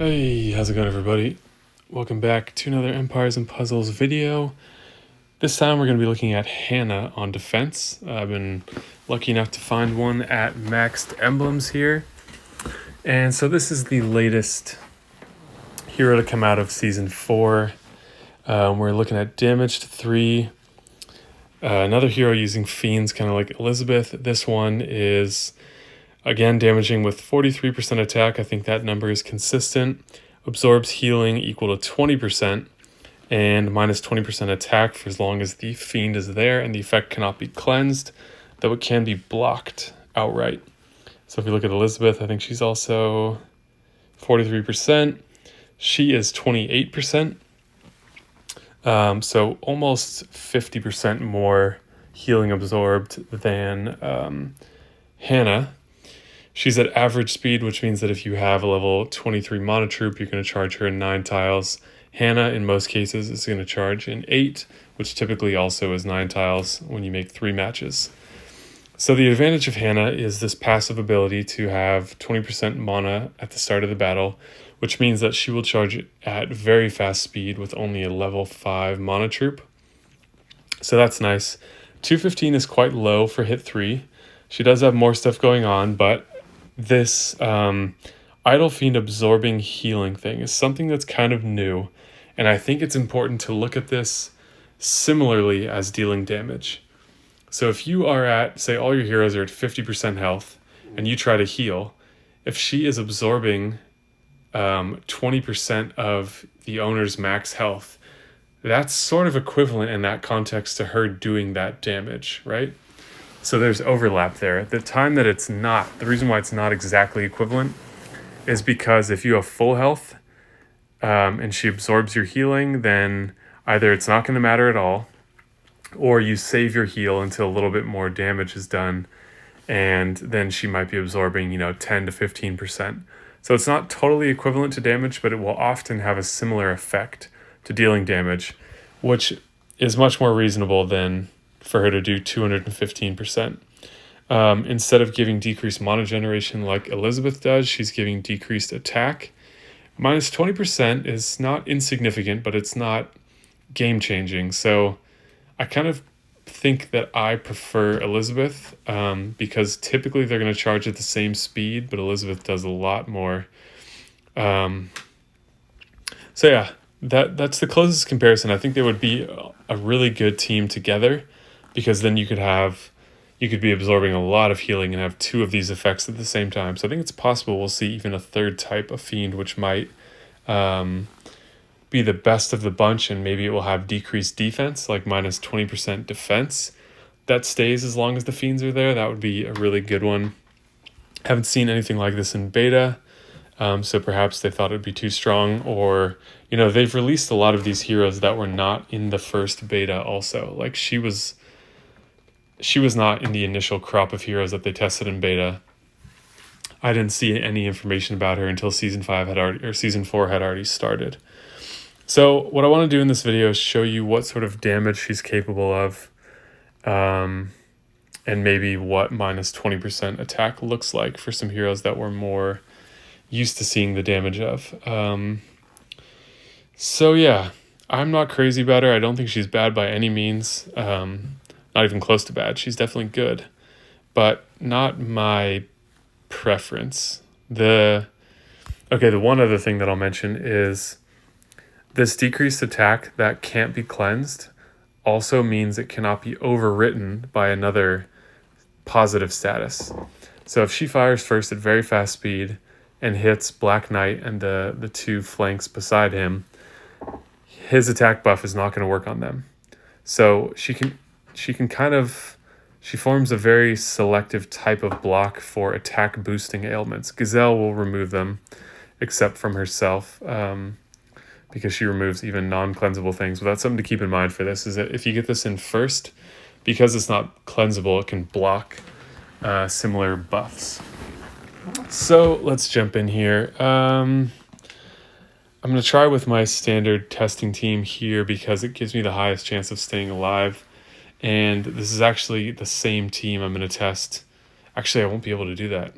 Hey, how's it going, everybody? Welcome back to another Empires and Puzzles video. This time we're going to be looking at Hannah on defense. I've been lucky enough to find one at Maxed Emblems here. And so this is the latest hero to come out of Season 4. We're looking at damage to 3. Another hero using Fiends, kind of like Elizabeth. This one is, again, damaging with 43% attack. I think that number is consistent. Absorbs healing equal to 20% and minus 20% attack for as long as the Fiend is there, and the effect cannot be cleansed, though it can be blocked outright. So if you look at Elizabeth, I think she's also 43%. She is 28%. So almost 50% more healing absorbed than Hannah. She's at average speed, which means that if you have a level 23 mana troop, you're going to charge her in 9 tiles. Hannah, in most cases, is going to charge in 8, which typically also is 9 tiles when you make 3 matches. So the advantage of Hannah is this passive ability to have 20% mana at the start of the battle, which means that she will charge at very fast speed with only a level 5 mana troop. So that's nice. 215 is quite low for hit 3. She does have more stuff going on, but this Idle Fiend absorbing healing thing is something that's kind of new, and I think it's important to look at this similarly as dealing damage. So if you are at, say all your heroes are at 50% health, and you try to heal, if she is absorbing 20% of the owner's max health, that's sort of equivalent in that context to her doing that damage, right? So there's overlap there. At the time that it's not, the reason why it's not exactly equivalent is because if you have full health and she absorbs your healing, then either it's not going to matter at all, or you save your heal until a little bit more damage is done, and then she might be absorbing, 10 to 15%. So it's not totally equivalent to damage, but it will often have a similar effect to dealing damage, which is much more reasonable than for her to do 215%. Instead of giving decreased mana generation like Elizabeth does, she's giving decreased attack. Minus 20% is not insignificant, but it's not game-changing. So I kind of think that I prefer Elizabeth because typically they're going to charge at the same speed, but Elizabeth does a lot more. So yeah, that's the closest comparison. I think they would be a really good team together, because then you could be absorbing a lot of healing and have 2 of these effects at the same time. So I think it's possible we'll see even a third type of Fiend, which might be the best of the bunch, and maybe it will have decreased defense, like minus 20% defense. That stays as long as the Fiends are there. That would be a really good one. Haven't seen anything like this in beta, so perhaps they thought it would be too strong, or they've released a lot of these heroes that were not in the first beta also. Like she was not in the initial crop of heroes that they tested in beta. I didn't see any information about her until Season 4 had already started. So what I want to do in this video is show you what sort of damage she's capable of, and maybe what minus 20% attack looks like for some heroes that we're more used to seeing the damage of. So yeah, I'm not crazy about her. I don't think she's bad by any means. Not even close to bad. She's definitely good, but not my preference. The one other thing that I'll mention is this decreased attack that can't be cleansed also means it cannot be overwritten by another positive status. So if she fires first at very fast speed and hits Black Knight and the 2 flanks beside him, his attack buff is not going to work on them. So she forms a very selective type of block for attack boosting ailments. Gazelle will remove them, except from herself, because she removes even non-cleansable things. But that's something to keep in mind for this, is that if you get this in first, because it's not cleansable, it can block similar buffs. So let's jump in here. I'm going to try with my standard testing team here because it gives me the highest chance of staying alive. And this is actually the same team I'm going to test. Actually, I won't be able to do that.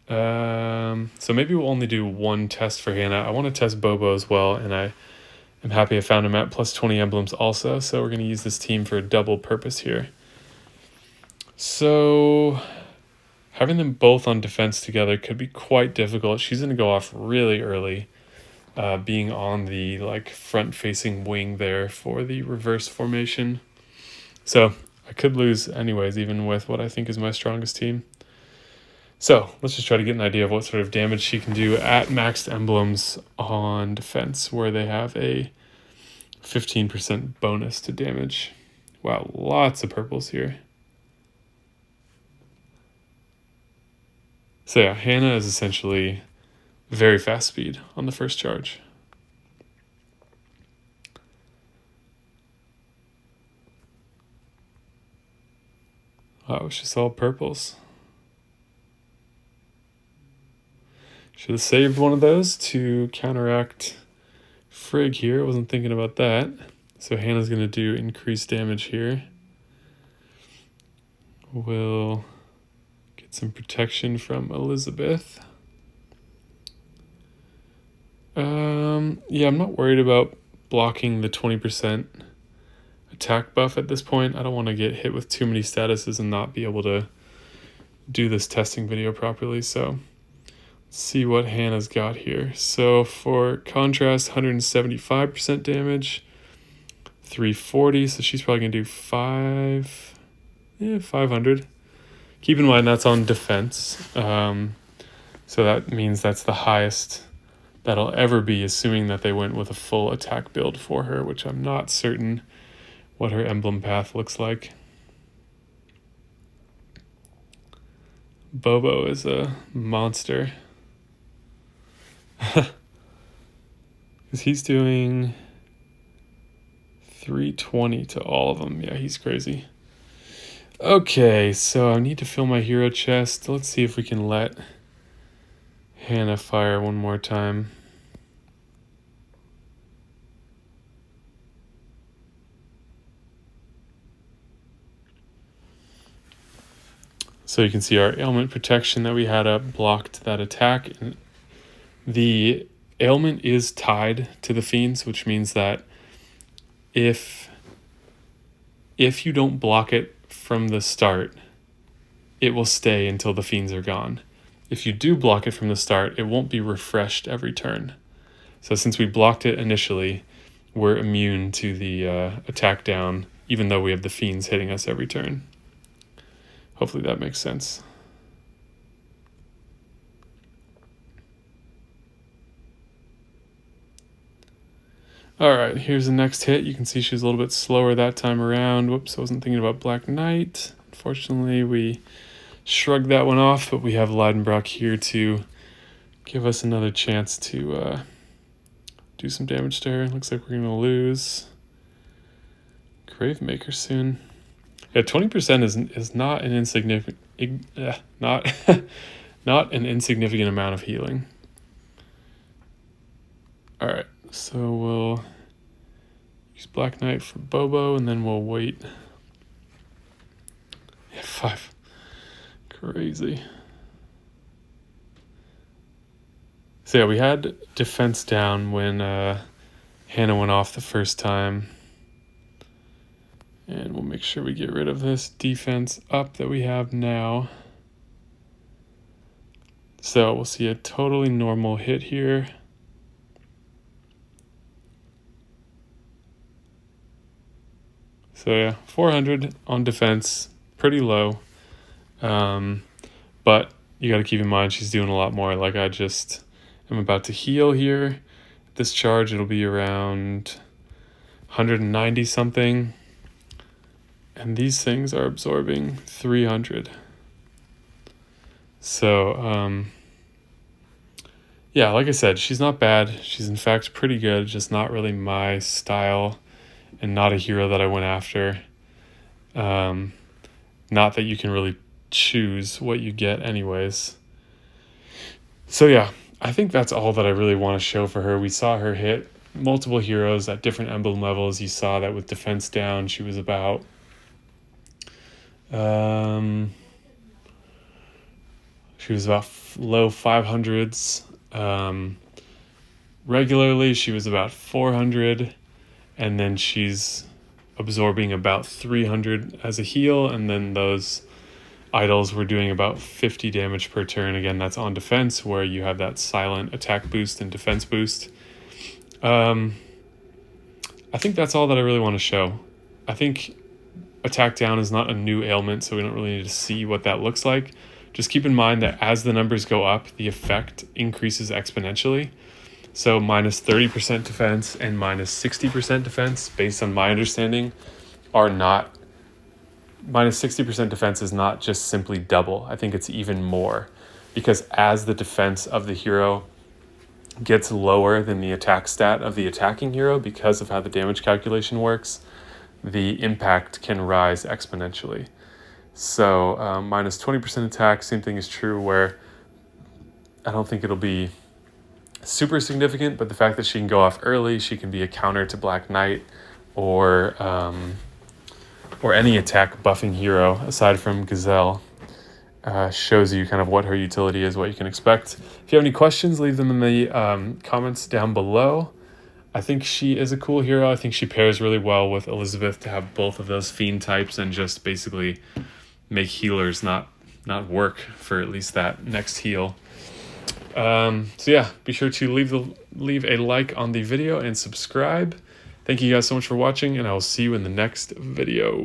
So maybe we'll only do one test for Hannah. I want to test Bobo as well, and I'm happy I found him at plus 20 emblems also, so we're going to use this team for a double purpose here. So having them both on defense together could be quite difficult. She's going to go off really early, being on the like front-facing wing there for the reverse formation. So I could lose anyways, even with what I think is my strongest team. So let's just try to get an idea of what sort of damage she can do at maxed emblems on defense, where they have a 15% bonus to damage. Wow, lots of purples here. So yeah, Hannah is essentially very fast speed on the first charge. Wow, it's just all purples. Should have saved one of those to counteract Frig here. I wasn't thinking about that. So Hannah's going to do increased damage here. We'll get some protection from Elizabeth. Yeah, I'm not worried about blocking the 20% attack buff at this point. I don't want to get hit with too many statuses and not be able to do this testing video properly. So let's see what Hannah's got here. So for contrast, 175% damage, 340. So she's probably going to do 500. Keep in mind that's on defense. So that means that's the highest that'll ever be, assuming that they went with a full attack build for her, which I'm not certain what her emblem path looks like. Bobo is a monster. Because he's doing 320 to all of them. Yeah, he's crazy. Okay, so I need to fill my hero chest. Let's see if we can let Hannah fire one more time. So you can see our ailment protection that we had up blocked that attack. And the ailment is tied to the fiends, which means that if you don't block it from the start, it will stay until the fiends are gone. If you do block it from the start, it won't be refreshed every turn. So since we blocked it initially, we're immune to the attack down, even though we have the fiends hitting us every turn. Hopefully that makes sense. All right, here's the next hit. You can see she's a little bit slower that time around. Whoops, I wasn't thinking about Black Knight. Unfortunately, we shrugged that one off, but we have Leidenbrock here to give us another chance to do some damage to her. Looks like we're going to lose Gravemaker soon. Yeah, 20% is not an insignificant not an insignificant amount of healing. All right, so we'll use Black Knight for Bobo, and then we'll wait. Yeah, 5. Crazy. So yeah, we had defense down when Hannah went off the first time. And we'll make sure we get rid of this defense up that we have now. So we'll see a totally normal hit here. So yeah, 400 on defense, pretty low. But you got to keep in mind she's doing a lot more. Like I just am about to heal here. This charge, it'll be around 190 something. And these things are absorbing 300. So, yeah, like I said, she's not bad. She's in fact pretty good, just not really my style and not a hero that I went after. Not that you can really choose what you get anyways. So yeah, I think that's all that I really want to show for her. We saw her hit multiple heroes at different emblem levels. You saw that with defense down, she was about... She was about low 500s. Regularly, she was about 400, and then she's absorbing about 300 as a heal, and then those idols were doing about 50 damage per turn. Again, that's on defense, where you have that silent attack boost and defense boost. I think that's all that I really want to show. I think attack down is not a new ailment, so we don't really need to see what that looks like. Just keep in mind that as the numbers go up, the effect increases exponentially. So minus 30% defense and minus 60% defense, based on my understanding, are not... Minus 60% defense is not just simply double. I think it's even more, because as the defense of the hero gets lower than the attack stat of the attacking hero, because of how the damage calculation works, the impact can rise exponentially. So minus 20% attack, same thing is true, where I don't think it'll be super significant, but the fact that she can go off early, she can be a counter to Black Knight, or any attack buffing hero aside from Gazelle, shows you kind of what her utility is, what you can expect. If you have any questions, leave them in the comments down below. I think she is a cool hero. I think she pairs really well with Elizabeth to have both of those fiend types and just basically make healers not work for at least that next heal. So yeah, be sure to leave a like on the video and subscribe. Thank you guys so much for watching, and I will see you in the next video.